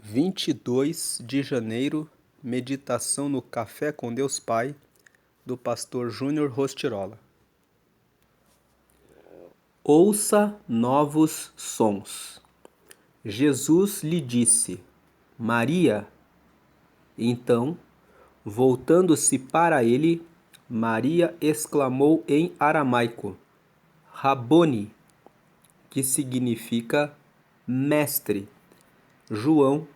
22 de janeiro, meditação no Café com Deus Pai, do pastor Júnior Rostirola. Ouça novos sons. Jesus lhe disse: Maria. Então, voltando-se para ele, Maria exclamou em aramaico: Rabone, que significa mestre. João,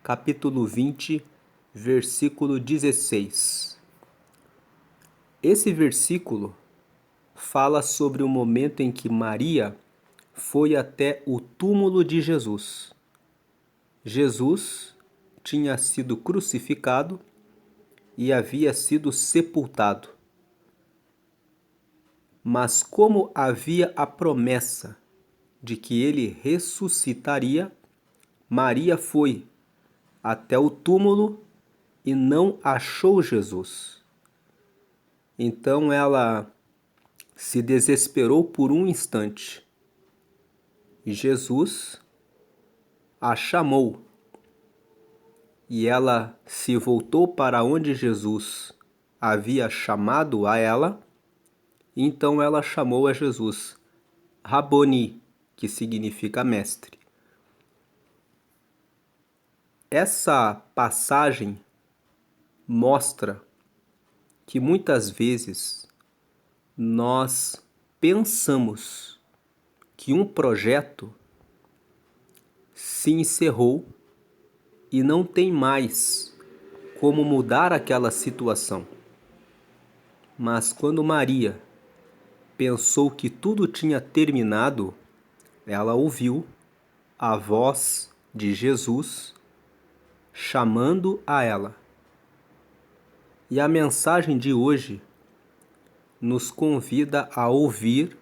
capítulo 20, versículo 16. Esse versículo fala sobre o momento em que Maria foi até o túmulo de Jesus. Jesus tinha sido crucificado e havia sido sepultado. Mas como havia a promessa de que ele ressuscitaria, Maria foi até o túmulo e não achou Jesus. Então ela se desesperou por um instante. E Jesus a chamou. E ela se voltou para onde Jesus havia chamado a ela. Então ela chamou a Jesus Raboni, que significa mestre. Essa passagem mostra que muitas vezes nós pensamos que um projeto se encerrou e não tem mais como mudar aquela situação. Mas quando Maria pensou que tudo tinha terminado, ela ouviu a voz de Jesus chamando a ela. E a mensagem de hoje nos convida a ouvir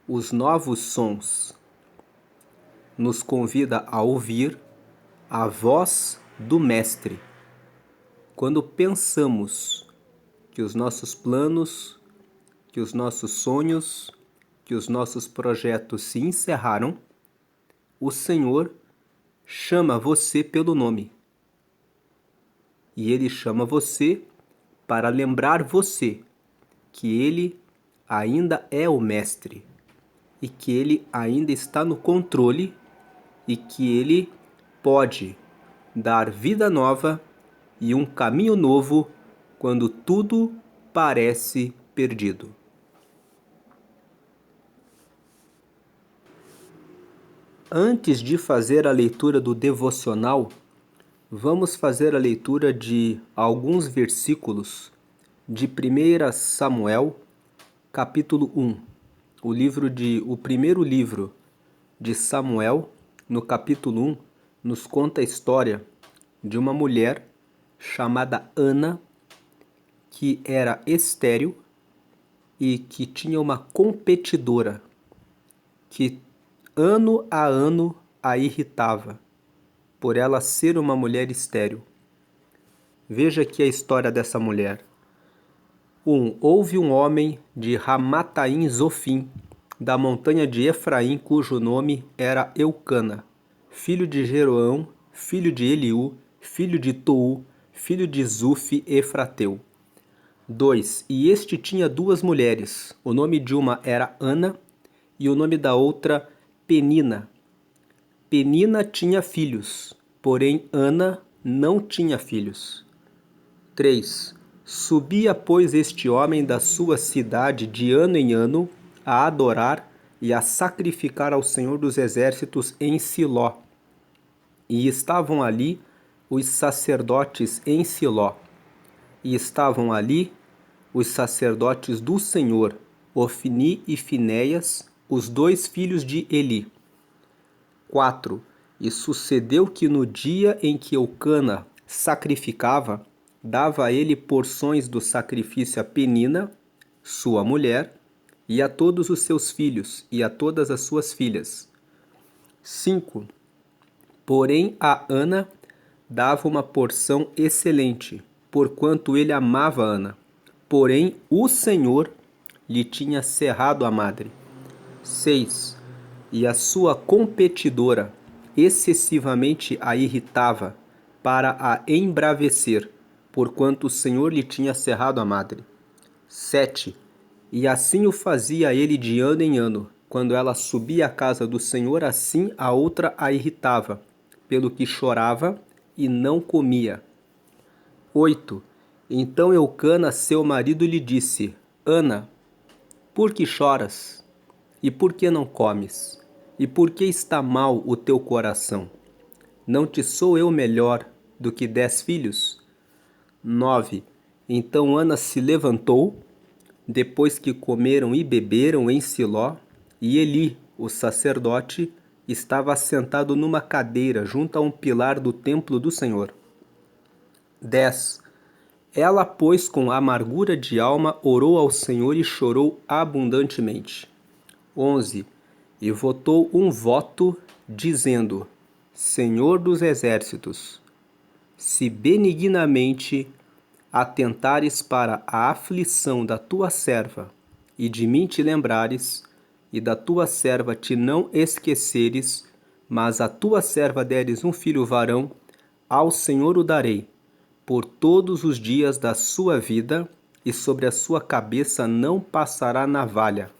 os novos sons. Nos convida a ouvir a voz do Mestre. Quando pensamos que os nossos planos, que os nossos sonhos, que os nossos projetos se encerraram, o Senhor chama você pelo nome. E Ele chama você para lembrar você que Ele ainda é o Mestre e que Ele ainda está no controle e que Ele pode dar vida nova e um caminho novo quando tudo parece perdido. Antes de fazer a leitura do devocional, vamos fazer a leitura de alguns versículos de 1 Samuel, capítulo 1. O primeiro livro de Samuel, no capítulo 1, nos conta a história de uma mulher chamada Ana, que era estéril e que tinha uma competidora que ano a ano a irritava por ela ser uma mulher estéril. Veja aqui a história dessa mulher. Houve um homem de Ramataim Zofim, da montanha de Efraim, cujo nome era Eucana, filho de Jeroão, filho de Eliú, filho de Tou, filho de Zufi Efrateu. 2. E este tinha duas mulheres. O nome de uma era Ana e o nome da outra Penina. Penina tinha filhos, porém Ana não tinha filhos. 3. Subia, pois, este homem da sua cidade de ano em ano a adorar e a sacrificar ao Senhor dos Exércitos em Siló. E estavam ali os sacerdotes em Siló. E estavam ali os sacerdotes do Senhor, Ofni e Finéias, os dois filhos de Eli. 4. E sucedeu que no dia em que Eucana sacrificava, dava a ele porções do sacrifício a Penina, sua mulher, e a todos os seus filhos, e a todas as suas filhas. 5. Porém a Ana dava uma porção excelente, porquanto ele amava Ana. Porém o Senhor lhe tinha cerrado a madre. 6. E a sua competidora excessivamente a irritava, para a embravecer, porquanto o Senhor lhe tinha cerrado a madre. 7. E assim o fazia ele de ano em ano. Quando ela subia à casa do Senhor, assim a outra a irritava, pelo que chorava e não comia. 8. Então Eucana, seu marido, lhe disse: Ana, por que choras? E por que não comes? E por que está mal o teu coração? Não te sou eu melhor do que 10 filhos? 9. Então Ana se levantou, depois que comeram e beberam em Siló, e Eli, o sacerdote, estava assentado numa cadeira junto a um pilar do templo do Senhor. 10. Ela, pois, com amargura de alma, orou ao Senhor e chorou abundantemente. 11. E votou um voto, dizendo: Senhor dos exércitos, se benignamente atentares para a aflição da tua serva, e de mim te lembrares, e da tua serva te não esqueceres, mas a tua serva deres um filho varão, ao Senhor o darei, por todos os dias da sua vida, e sobre a sua cabeça não passará navalha.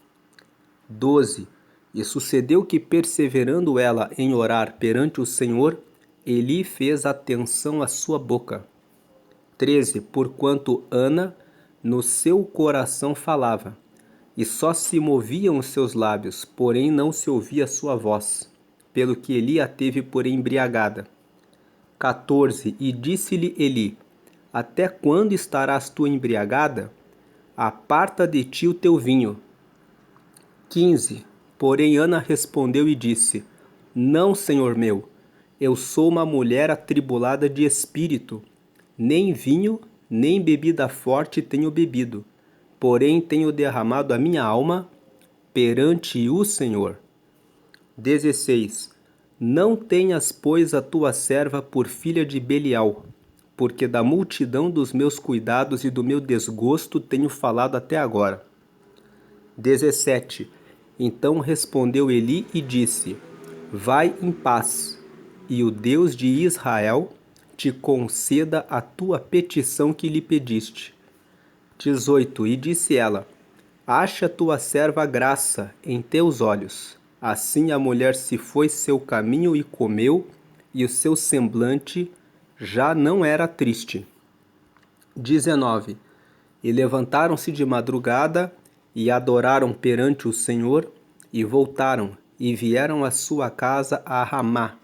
12. E sucedeu que, perseverando ela em orar perante o Senhor, Eli fez atenção à sua boca. 13. Porquanto Ana no seu coração falava, e só se moviam os seus lábios, porém não se ouvia a sua voz, pelo que Eli a teve por embriagada. 14. E disse-lhe Eli: Até quando estarás tu embriagada? Aparta de ti o teu vinho. 15. Porém Ana respondeu e disse: Não, senhor meu, eu sou uma mulher atribulada de espírito. Nem vinho, nem bebida forte tenho bebido, porém tenho derramado a minha alma perante o Senhor. 16. Não tenhas, pois, a tua serva por filha de Belial, porque da multidão dos meus cuidados e do meu desgosto tenho falado até agora. 17. Então respondeu Eli e disse: Vai em paz, e o Deus de Israel te conceda a tua petição que lhe pediste. 18. E disse ela: Acha tua serva graça em teus olhos. Assim a mulher se foi seu caminho e comeu, e o seu semblante já não era triste. 19. E levantaram-se de madrugada e adoraram perante o Senhor, e voltaram e vieram à sua casa a Ramá.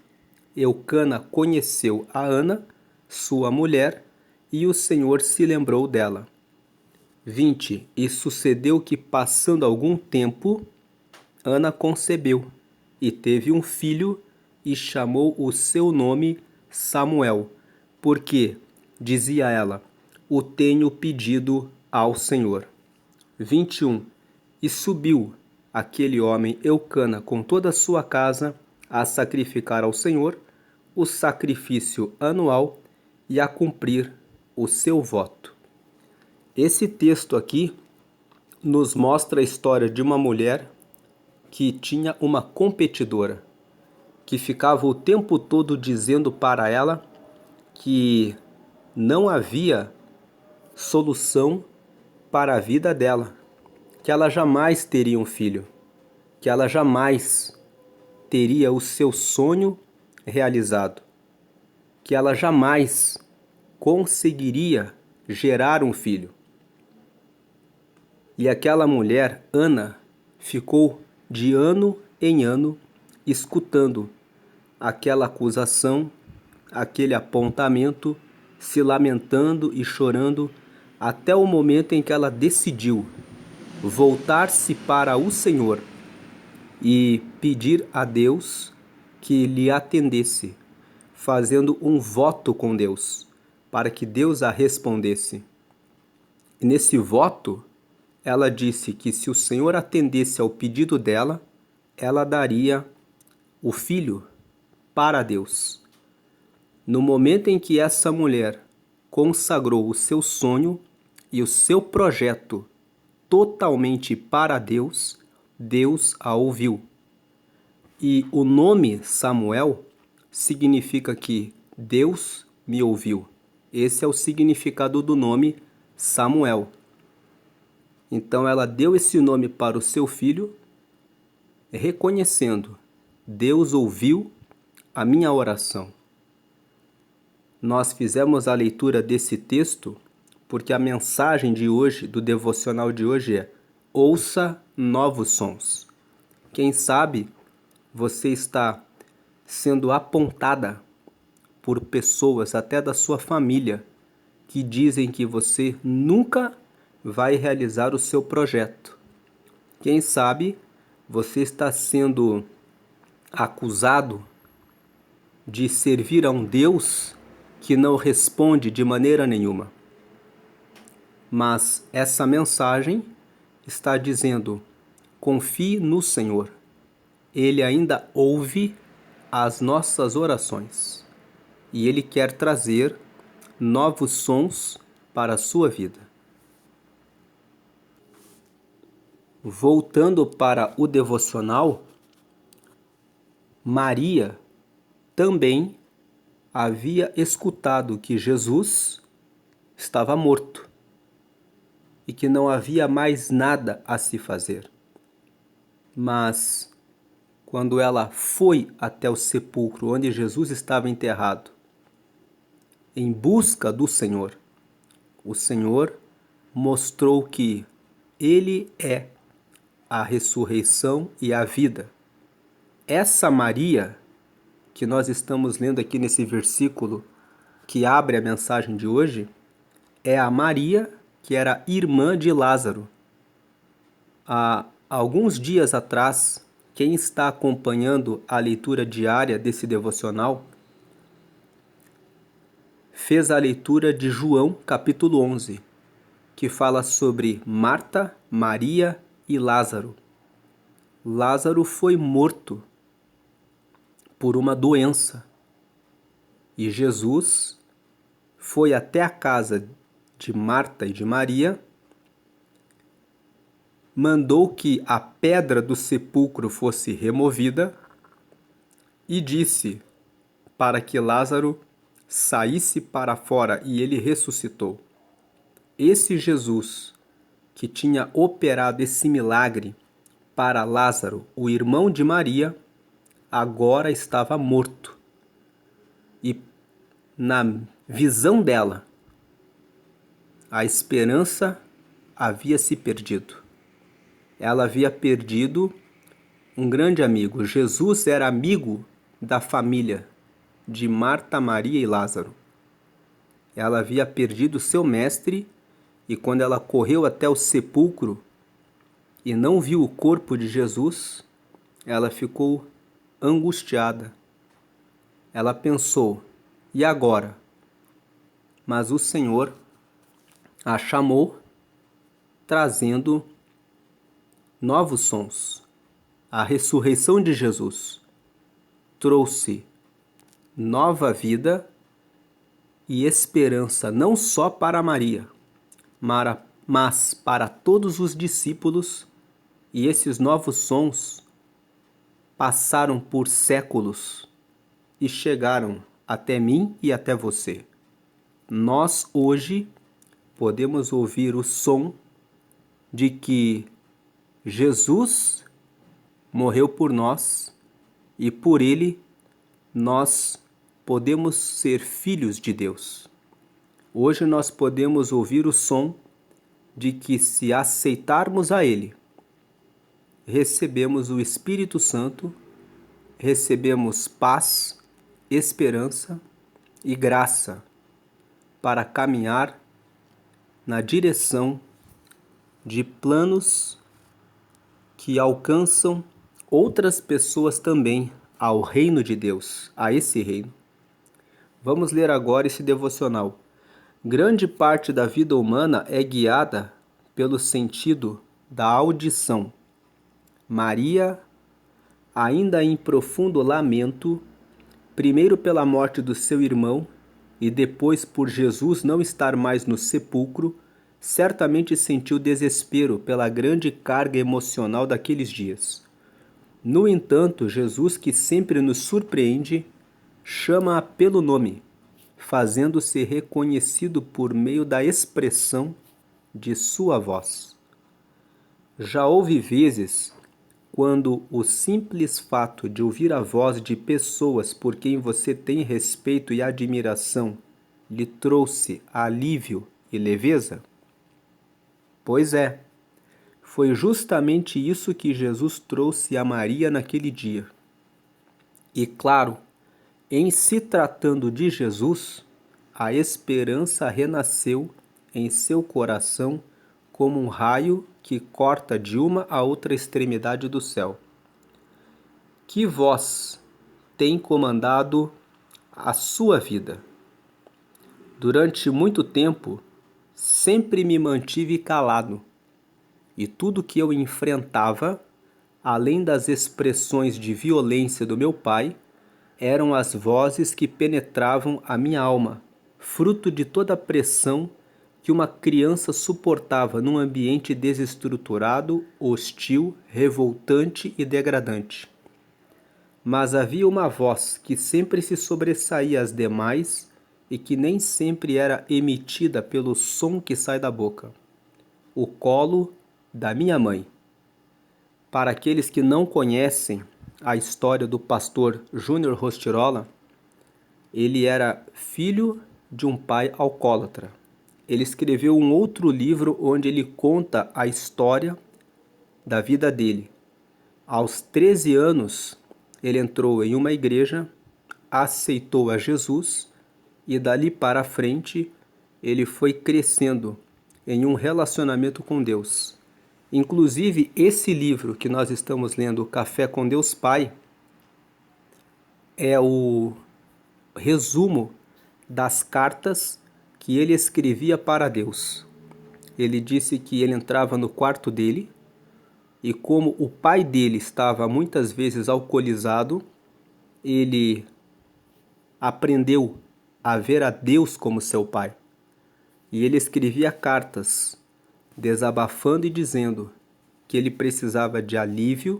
Eucana conheceu a Ana, sua mulher, e o Senhor se lembrou dela. 20. E sucedeu que, passando algum tempo, Ana concebeu, e teve um filho, e chamou o seu nome Samuel, porque, dizia ela, o tenho pedido ao Senhor. 21. E subiu aquele homem Eucana com toda a sua casa a sacrificar ao Senhor o sacrifício anual e a cumprir o seu voto. Esse texto aqui nos mostra a história de uma mulher que tinha uma competidora, que ficava o tempo todo dizendo para ela que não havia solução para a vida dela, que ela jamais teria um filho, que ela jamais teria o seu sonho realizado, que ela jamais conseguiria gerar um filho. E aquela mulher, Ana, ficou de ano em ano escutando aquela acusação, aquele apontamento, se lamentando e chorando, até o momento em que ela decidiu voltar-se para o Senhor e pedir a Deus que lhe atendesse, fazendo um voto com Deus, para que Deus a respondesse. E nesse voto, ela disse que se o Senhor atendesse ao pedido dela, ela daria o filho para Deus. No momento em que essa mulher consagrou o seu sonho e o seu projeto totalmente para Deus, Deus a ouviu. E o nome Samuel significa que Deus me ouviu. Esse é o significado do nome Samuel. Então ela deu esse nome para o seu filho, reconhecendo: Deus ouviu a minha oração. Nós fizemos a leitura desse texto porque a mensagem de hoje, do devocional de hoje é: ouça novos sons. Quem sabe você está sendo apontada por pessoas, até da sua família, que dizem que você nunca vai realizar o seu projeto. Quem sabe você está sendo acusado de servir a um Deus que não responde de maneira nenhuma. Mas essa mensagem está dizendo: confie no Senhor. Ele ainda ouve as nossas orações e Ele quer trazer novos sons para a sua vida. Voltando para o devocional, Maria também havia escutado que Jesus estava morto e que não havia mais nada a se fazer. Mas quando ela foi até o sepulcro onde Jesus estava enterrado, em busca do Senhor, o Senhor mostrou que Ele é a ressurreição e a vida. Essa Maria que nós estamos lendo aqui nesse versículo que abre a mensagem de hoje é a Maria que era irmã de Lázaro. Há alguns dias atrás, quem está acompanhando a leitura diária desse devocional fez a leitura de João capítulo 11, que fala sobre Marta, Maria e Lázaro. Lázaro foi morto por uma doença e Jesus foi até a casa de Marta e de Maria, mandou que a pedra do sepulcro fosse removida e disse para que Lázaro saísse para fora, e ele ressuscitou. Esse Jesus que tinha operado esse milagre para Lázaro, o irmão de Maria, agora estava morto. E na visão dela, a esperança havia se perdido. Ela havia perdido um grande amigo. Jesus era amigo da família de Marta, Maria e Lázaro. Ela havia perdido seu mestre e quando ela correu até o sepulcro e não viu o corpo de Jesus, ela ficou angustiada. Ela pensou: e agora? Mas o Senhor a chamou, trazendo novos sons. A ressurreição de Jesus trouxe nova vida e esperança não só para Maria, mas para todos os discípulos, e esses novos sons passaram por séculos e chegaram até mim e até você. Nós hoje podemos ouvir o som de que Jesus morreu por nós e por Ele nós podemos ser filhos de Deus. Hoje nós podemos ouvir o som de que, se aceitarmos a Ele, recebemos o Espírito Santo, recebemos paz, esperança e graça para caminhar na direção de planos que alcançam outras pessoas também ao reino de Deus, a esse reino. Vamos ler agora esse devocional. Grande parte da vida humana é guiada pelo sentido da audição. Maria, ainda em profundo lamento, primeiro pela morte do seu irmão e depois por Jesus não estar mais no sepulcro, certamente sentiu desespero pela grande carga emocional daqueles dias. No entanto, Jesus, que sempre nos surpreende, chama-a pelo nome, fazendo-se reconhecido por meio da expressão de sua voz. Já houve vezes quando o simples fato de ouvir a voz de pessoas por quem você tem respeito e admiração lhe trouxe alívio e leveza? Pois é, foi justamente isso que Jesus trouxe a Maria naquele dia. E claro, em se tratando de Jesus, a esperança renasceu em seu coração como um raio que corta de uma a outra extremidade do céu. Que voz tem comandado a sua vida? Durante muito tempo, sempre me mantive calado, e tudo que eu enfrentava, além das expressões de violência do meu pai, eram as vozes que penetravam a minha alma, fruto de toda a pressão que uma criança suportava num ambiente desestruturado, hostil, revoltante e degradante. Mas havia uma voz que sempre se sobressaía às demais e que nem sempre era emitida pelo som que sai da boca: o colo da minha mãe. Para aqueles que não conhecem a história do pastor Júnior Rostirola, ele era filho de um pai alcoólatra. Ele escreveu um outro livro onde ele conta a história da vida dele. Aos 13 anos, ele entrou em uma igreja, aceitou a Jesus e dali para frente ele foi crescendo em um relacionamento com Deus. Inclusive, esse livro que nós estamos lendo, Café com Deus Pai, é o resumo das cartas que ele escrevia para Deus. Ele disse que ele entrava no quarto dele e, como o pai dele estava muitas vezes alcoolizado, ele aprendeu a ver a Deus como seu pai. E ele escrevia cartas desabafando e dizendo que ele precisava de alívio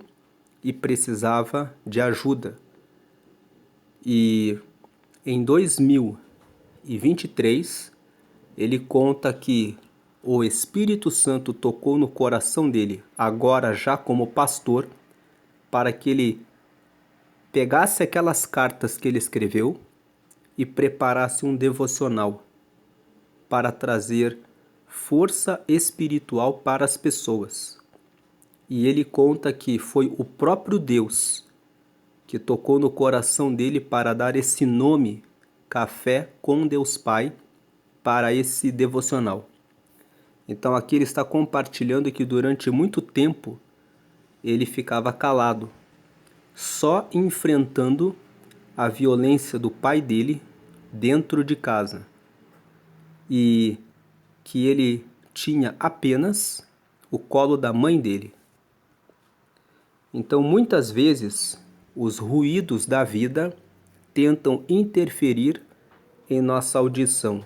e precisava de ajuda. E em 2023, ele conta que o Espírito Santo tocou no coração dele, agora já como pastor, para que ele pegasse aquelas cartas que ele escreveu e preparasse um devocional para trazer força espiritual para as pessoas. E ele conta que foi o próprio Deus que tocou no coração dele para dar esse nome, Café com Deus Pai, para esse devocional. Então aqui ele está compartilhando que durante muito tempo ele ficava calado, só enfrentando a violência do pai dele dentro de casa. E que ele tinha apenas o colo da mãe dele. Então, muitas vezes, os ruídos da vida tentam interferir em nossa audição,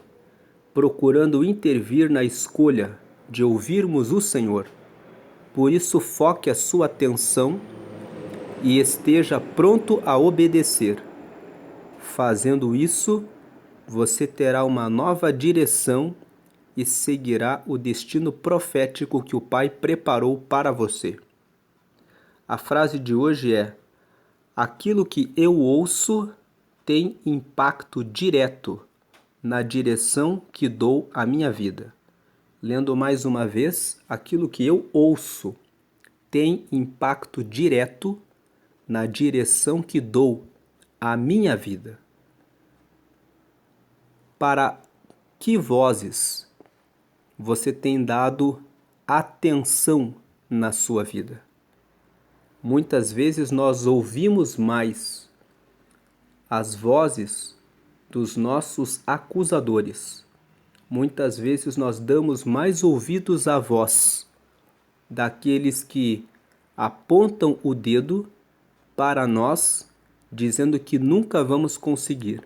procurando intervir na escolha de ouvirmos o Senhor. Por isso, foque a sua atenção e esteja pronto a obedecer. Fazendo isso, você terá uma nova direção e seguirá o destino profético que o Pai preparou para você. A frase de hoje é: aquilo que eu ouço tem impacto direto na direção que dou à minha vida. Lendo mais uma vez, aquilo que eu ouço tem impacto direto na direção que dou à minha vida. Para que vozes você tem dado atenção na sua vida? Muitas vezes nós ouvimos mais as vozes dos nossos acusadores. Muitas vezes nós damos mais ouvidos à voz daqueles que apontam o dedo para nós, dizendo que nunca vamos conseguir.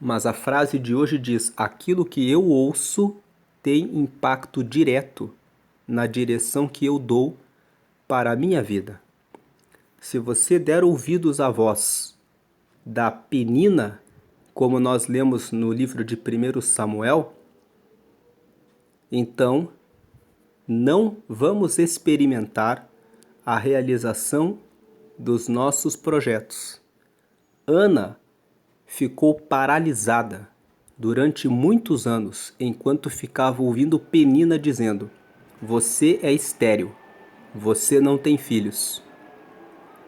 Mas a frase de hoje diz: aquilo que eu ouço tem impacto direto na direção que eu dou para a minha vida. Se você der ouvidos à voz da Penina, como nós lemos no livro de 1 Samuel, então não vamos experimentar a realização dos nossos projetos. Ana ficou paralisada durante muitos anos enquanto ficava ouvindo Penina dizendo: "Você é estéril, você não tem filhos."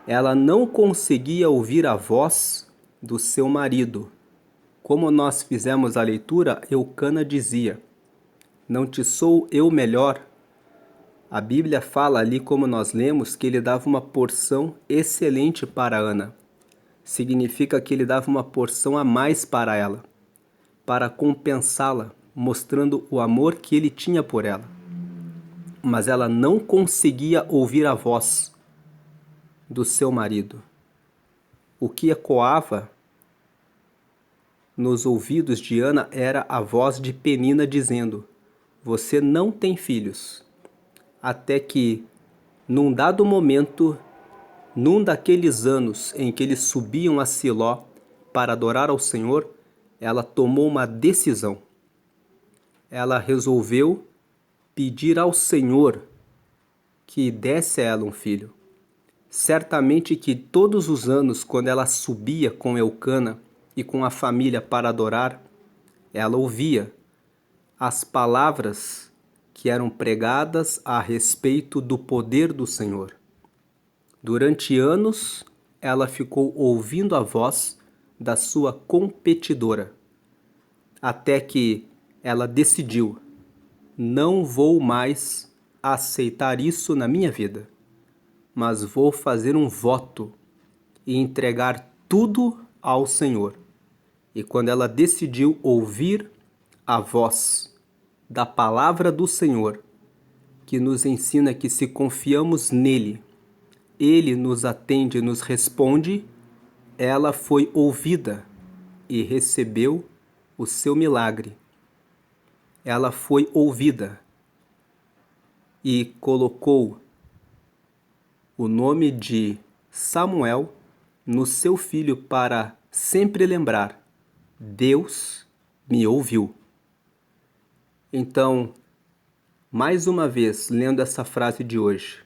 Ela não conseguia ouvir a voz do seu marido. Como nós fizemos a leitura, Eucana dizia: "Não te sou eu melhor?" A Bíblia fala ali, como nós lemos, que ele dava uma porção excelente para Ana. Significa que ele dava uma porção a mais para ela, para compensá-la, mostrando o amor que ele tinha por ela. Mas ela não conseguia ouvir a voz do seu marido. O que ecoava nos ouvidos de Ana era a voz de Penina dizendo: "Você não tem filhos." Até que, num dado momento, num daqueles anos em que eles subiam a Siló para adorar ao Senhor, ela tomou uma decisão. Ela resolveu pedir ao Senhor que desse a ela um filho. Certamente que todos os anos, quando ela subia com Eucana e com a família para adorar, ela ouvia as palavras que eram pregadas a respeito do poder do Senhor. Durante anos, ela ficou ouvindo a voz da sua competidora, até que ela decidiu: não vou mais aceitar isso na minha vida, mas vou fazer um voto e entregar tudo ao Senhor. E quando ela decidiu ouvir a voz da palavra do Senhor, que nos ensina que se confiamos nele, ele nos atende e nos responde, ela foi ouvida e recebeu o seu milagre. Ela foi ouvida e colocou o nome de Samuel no seu filho para sempre lembrar: Deus me ouviu. Então, mais uma vez, lendo essa frase de hoje,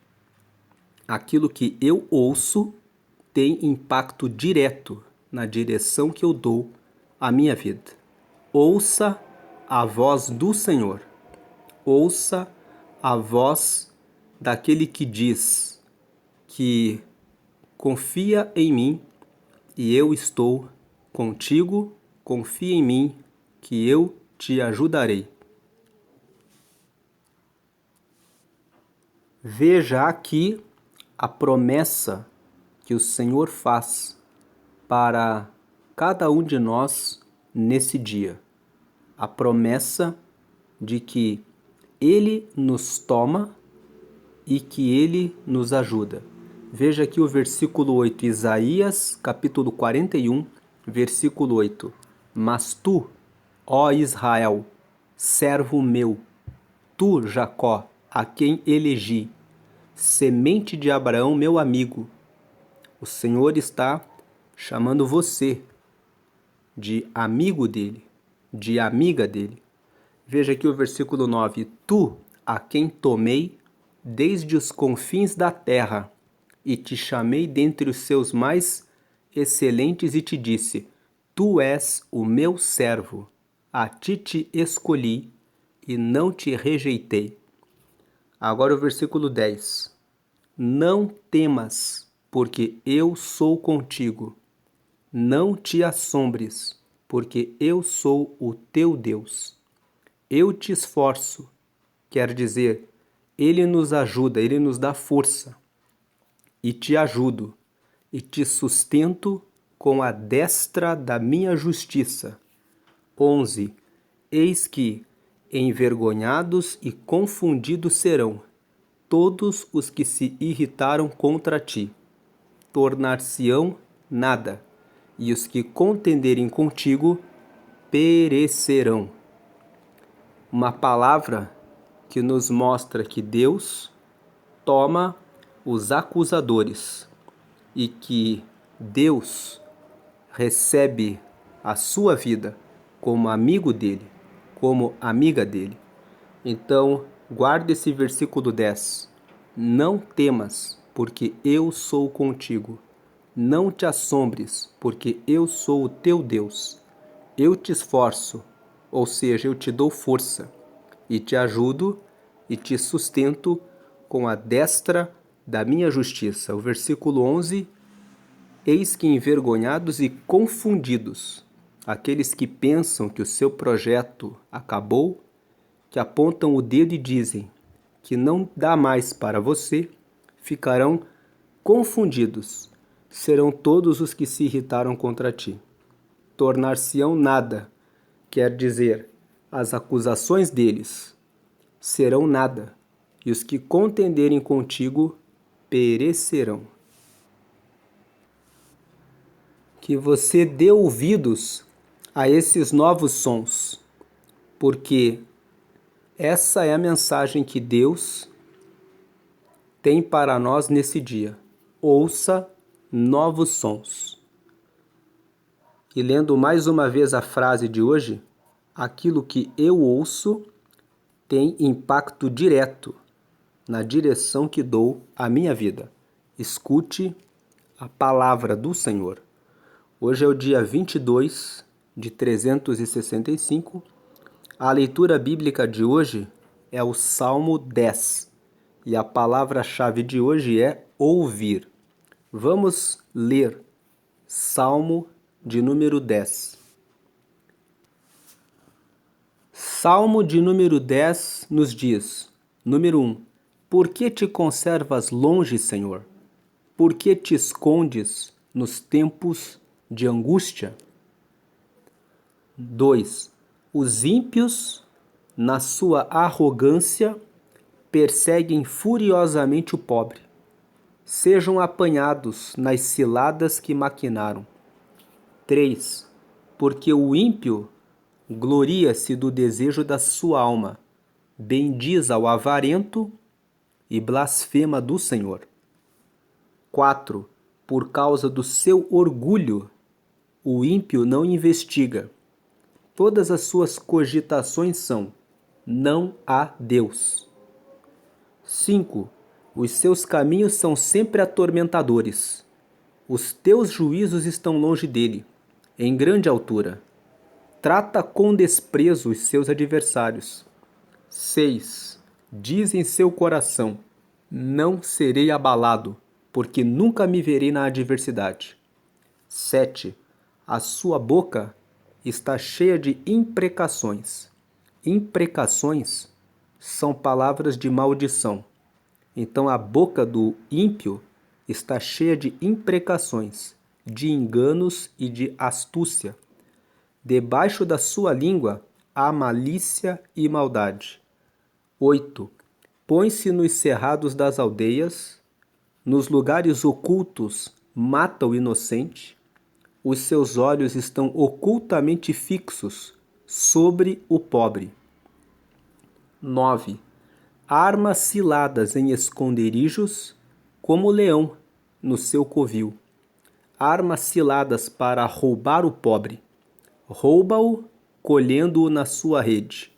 aquilo que eu ouço tem impacto direto na direção que eu dou à minha vida. Ouça a voz do Senhor. Ouça a voz daquele que diz que confia em mim e eu estou contigo, confia em mim que eu te ajudarei. Veja aqui a promessa que o Senhor faz para cada um de nós nesse dia. A promessa de que Ele nos toma e que Ele nos ajuda. Veja aqui o versículo 8, Isaías, capítulo 41, versículo 8. Mas tu, ó Israel, servo meu, tu, Jacó, a quem elegi, semente de Abraão, meu amigo. O Senhor está chamando você de amigo dele, de amiga dele. Veja aqui o versículo 9. Tu, a quem tomei desde os confins da terra, e te chamei dentre os seus mais excelentes e te disse: tu és o meu servo, a ti te escolhi e não te rejeitei. Agora o versículo 10. Não temas, porque eu sou contigo. Não te assombres, porque eu sou o teu Deus. Eu te esforço, quer dizer, Ele nos ajuda, Ele nos dá força. E te ajudo, e te sustento com a destra da minha justiça. 11. Eis que envergonhados e confundidos serão todos os que se irritaram contra ti. Tornar-se-ão nada, e os que contenderem contigo perecerão. Uma palavra que nos mostra que Deus toma os acusadores e que Deus recebe a sua vida como amigo dele, como amiga dele. Então, guarde esse versículo 10. Não temas, porque eu sou contigo. Não te assombres, porque eu sou o teu Deus. Eu te esforço, ou seja, eu te dou força, e te ajudo e te sustento com a destra da minha justiça. O versículo 11: eis que envergonhados e confundidos, aqueles que pensam que o seu projeto acabou, que apontam o dedo e dizem que não dá mais para você, ficarão confundidos. Serão todos os que se irritaram contra ti. Tornar-se-ão nada, quer dizer, as acusações deles serão nada, e os que contenderem contigo perecerão. Que você dê ouvidos a esses novos sons, porque essa é a mensagem que Deus tem para nós nesse dia. Ouça novos sons. E lendo mais uma vez a frase de hoje, aquilo que eu ouço tem impacto direto na direção que dou à minha vida. Escute a palavra do Senhor. Hoje é o dia 22 de 365. A leitura bíblica de hoje é o Salmo 10. E a palavra-chave de hoje é ouvir. Vamos ler Salmo de número 10. Salmo de número 10 nos diz, número 1: por que te conservas longe, Senhor? Por que te escondes nos tempos de angústia? 2. Os ímpios, na sua arrogância, perseguem furiosamente o pobre. Sejam apanhados nas ciladas que maquinaram. 3. Porque o ímpio gloria-se do desejo da sua alma, bendiz ao avarento e blasfema do Senhor. 4. Por causa do seu orgulho, o ímpio não investiga. Todas as suas cogitações são: não há Deus. 5. Os seus caminhos são sempre atormentadores. Os teus juízos estão longe dele, em grande altura. Trata com desprezo os seus adversários. 6. Diz em seu coração: não serei abalado, porque nunca me verei na adversidade. 7. A sua boca está cheia de imprecações. Imprecações são palavras de maldição. Então a boca do ímpio está cheia de imprecações, de enganos e de astúcia. Debaixo da sua língua há malícia e maldade. 8. Põe-se nos cerrados das aldeias, nos lugares ocultos mata o inocente. Os seus olhos estão ocultamente fixos sobre o pobre. 9. Arma ciladas em esconderijos, como o leão no seu covil. Arma ciladas para roubar o pobre. Rouba-o, colhendo-o na sua rede.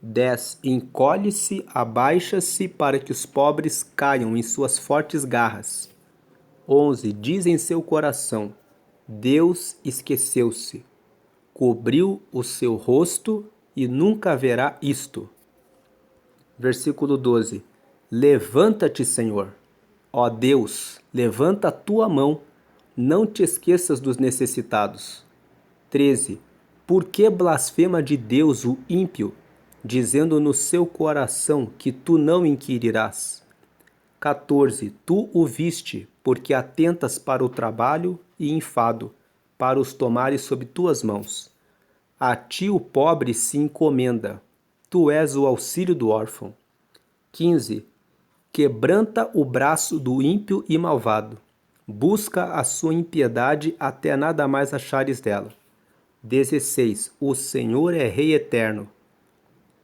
10. Encolhe-se, abaixa-se para que os pobres caiam em suas fortes garras. 11. Diz em seu coração: Deus esqueceu-se, cobriu o seu rosto e nunca verá isto. Versículo 12. Levanta-te, Senhor. Ó Deus, levanta a tua mão, não te esqueças dos necessitados. 13. Por que blasfema de Deus o ímpio, dizendo no seu coração que tu não inquirirás? 14. Tu o viste, porque atentas para o trabalho e enfado, para os tomares sob tuas mãos. A ti o pobre se encomenda, tu és o auxílio do órfão. 15. Quebranta o braço do ímpio e malvado. Busca a sua impiedade até nada mais achares dela. 16. O Senhor é Rei eterno.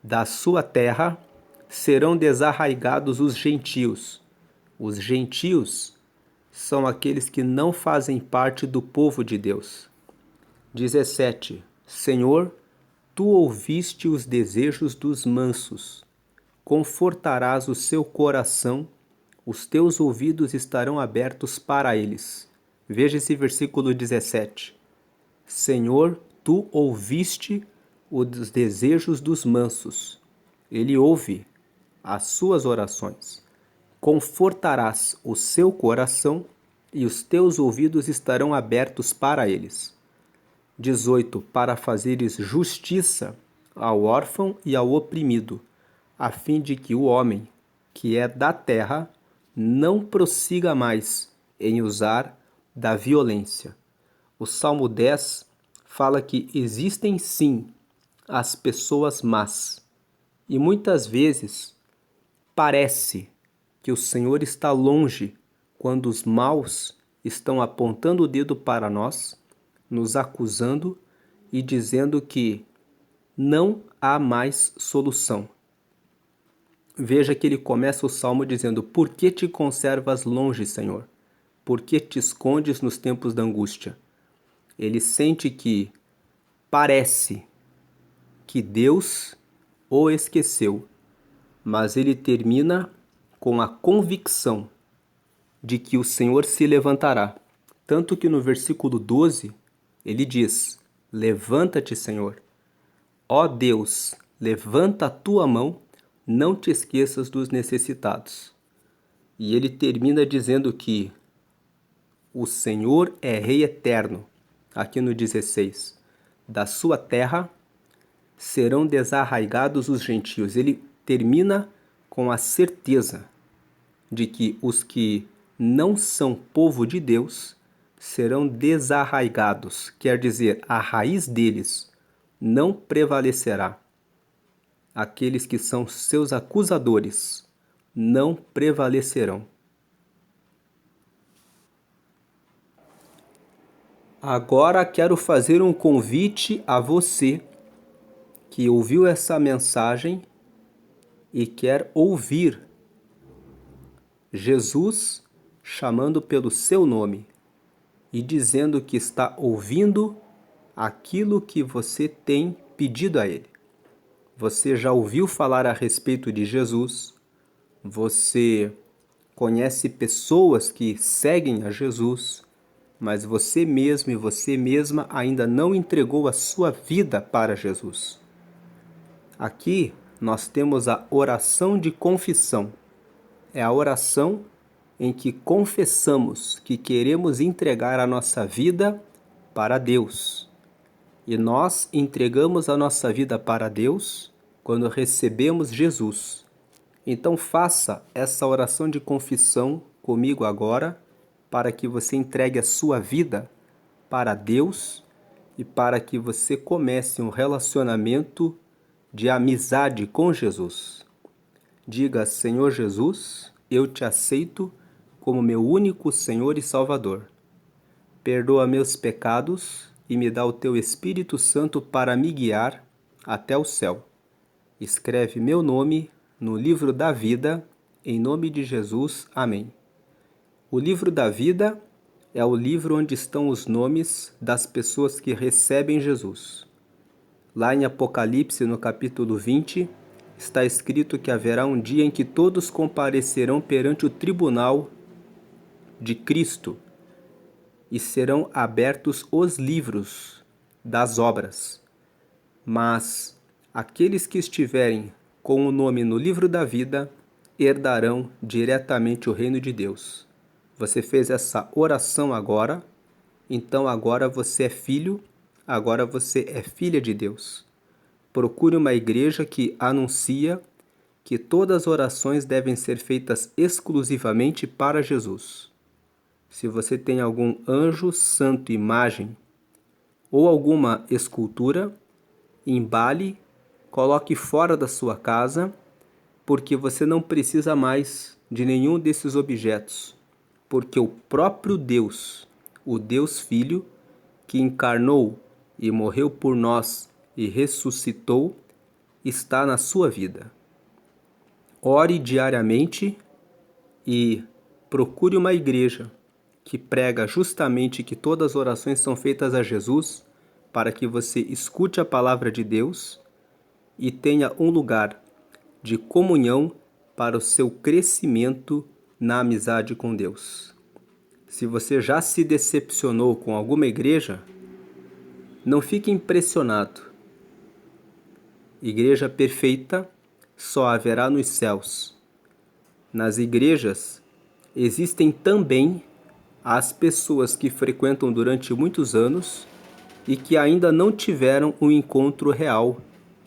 Da sua terra serão desarraigados os gentios. Os gentios são aqueles que não fazem parte do povo de Deus. 17. Senhor, tu ouviste os desejos dos mansos, confortarás o seu coração, os teus ouvidos estarão abertos para eles. Veja esse versículo 17. Senhor, tu ouviste os desejos dos mansos. Ele ouve as suas orações. Confortarás o seu coração e os teus ouvidos estarão abertos para eles. 18. Para fazeres justiça ao órfão e ao oprimido, a fim de que o homem, que é da terra, não prossiga mais em usar da violência. O Salmo 10 fala que existem sim as pessoas más, e muitas vezes parece que o Senhor está longe quando os maus estão apontando o dedo para nós, nos acusando e dizendo que não há mais solução. Veja que ele começa o salmo dizendo: por que te conservas longe, Senhor? Por que te escondes nos tempos da angústia? Ele sente que parece que Deus o esqueceu, mas ele termina com a convicção de que o Senhor se levantará. Tanto que no versículo 12, ele diz: levanta-te, Senhor. Ó Deus, levanta a tua mão, não te esqueças dos necessitados. E ele termina dizendo que o Senhor é Rei eterno. Aqui no 16, da sua terra serão desarraigados os gentios. Ele termina com a certeza de que os que não são povo de Deus serão desarraigados, quer dizer, a raiz deles não prevalecerá. Aqueles que são seus acusadores não prevalecerão. Agora quero fazer um convite a você que ouviu essa mensagem e quer ouvir Jesus chamando pelo seu nome e dizendo que está ouvindo aquilo que você tem pedido a Ele. Você já ouviu falar a respeito de Jesus? Você conhece pessoas que seguem a Jesus, mas você mesmo e você mesma ainda não entregou a sua vida para Jesus. Aqui nós temos a oração de confissão. É a oração em que confessamos que queremos entregar a nossa vida para Deus. E nós entregamos a nossa vida para Deus quando recebemos Jesus. Então faça essa oração de confissão comigo agora, para que você entregue a sua vida para Deus e para que você comece um relacionamento de amizade com Jesus. Diga: Senhor Jesus, eu te aceito como meu único Senhor e Salvador. Perdoa meus pecados e me dá o teu Espírito Santo para me guiar até o céu. Escreve meu nome no livro da vida, em nome de Jesus. Amém. O livro da vida é o livro onde estão os nomes das pessoas que recebem Jesus. Lá em Apocalipse, no capítulo 20, está escrito que haverá um dia em que todos comparecerão perante o tribunal de Cristo e serão abertos os livros das obras. Mas aqueles que estiverem com o nome no livro da vida herdarão diretamente o reino de Deus. Você fez essa oração agora, então agora você é filho, agora você é filha de Deus. Procure uma igreja que anuncia que todas as orações devem ser feitas exclusivamente para Jesus. Se você tem algum anjo, santo, imagem ou alguma escultura, embale, coloque fora da sua casa, porque você não precisa mais de nenhum desses objetos, porque o próprio Deus, o Deus Filho, que encarnou e morreu por nós e ressuscitou, está na sua vida. Ore diariamente e procure uma igreja que prega justamente que todas as orações são feitas a Jesus, para que você escute a palavra de Deus e tenha um lugar de comunhão para o seu crescimento na amizade com Deus. Se você já se decepcionou com alguma igreja, não fique impressionado. Igreja perfeita só haverá nos céus. Nas igrejas existem também as pessoas que frequentam durante muitos anos e que ainda não tiveram um encontro real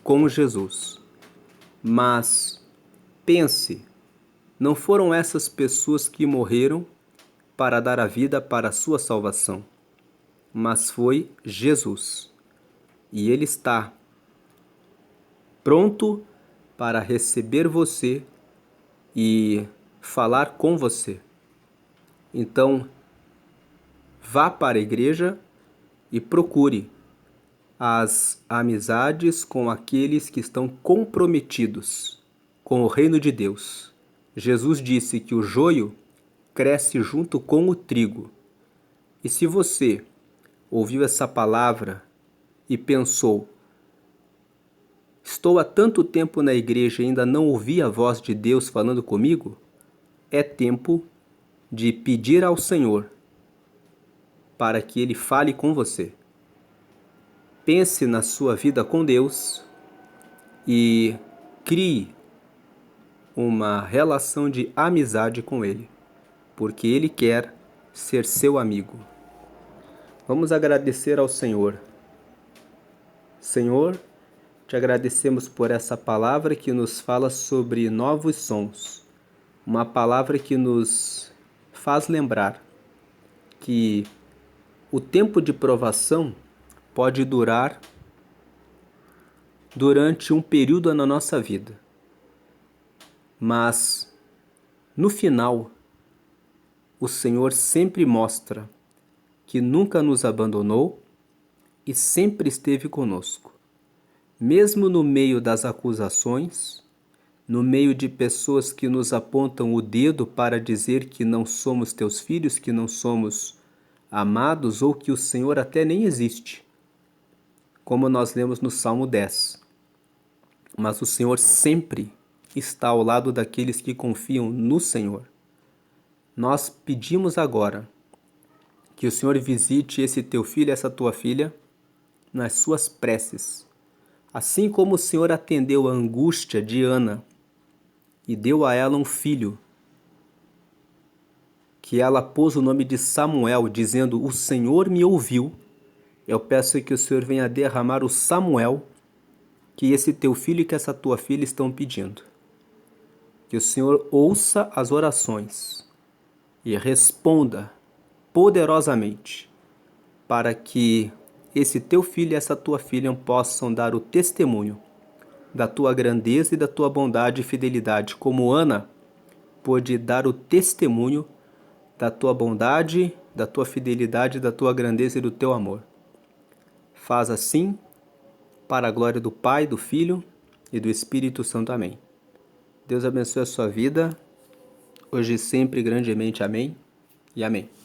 com Jesus. Mas pense, não foram essas pessoas que morreram para dar a vida para a sua salvação, mas foi Jesus. E Ele está pronto para receber você e falar com você. Então, vá para a igreja e procure as amizades com aqueles que estão comprometidos com o reino de Deus. Jesus disse que o joio cresce junto com o trigo. E se você ouviu essa palavra e pensou: estou há tanto tempo na igreja e ainda não ouvi a voz de Deus falando comigo, é tempo de pedir ao Senhor para que Ele fale com você. Pense na sua vida com Deus e crie uma relação de amizade com Ele, porque Ele quer ser seu amigo. Vamos agradecer ao Senhor. Senhor, te agradecemos por essa palavra que nos fala sobre novos sons. Uma palavra que nos faz lembrar que o tempo de provação pode durar durante um período na nossa vida. Mas, no final, o Senhor sempre mostra que nunca nos abandonou e sempre esteve conosco. Mesmo no meio das acusações, no meio de pessoas que nos apontam o dedo para dizer que não somos teus filhos, que não somos amados ou que o Senhor até nem existe, como nós lemos no Salmo 10. Mas o Senhor sempre está ao lado daqueles que confiam no Senhor. Nós pedimos agora que o Senhor visite esse teu filho, essa tua filha, nas suas preces. Assim como o Senhor atendeu a angústia de Ana e deu a ela um filho, que ela pôs o nome de Samuel, dizendo: o Senhor me ouviu. Eu peço que o Senhor venha derramar o Samuel que esse teu filho e que essa tua filha estão pedindo. Que o Senhor ouça as orações e responda poderosamente, para que esse teu filho e essa tua filha possam dar o testemunho da tua grandeza e da tua bondade e fidelidade, como Ana pôde dar o testemunho da tua bondade, da tua fidelidade, da tua grandeza e do teu amor. Faz assim, para a glória do Pai, do Filho e do Espírito Santo. Amém. Deus abençoe a sua vida, hoje e sempre grandemente. Amém e amém.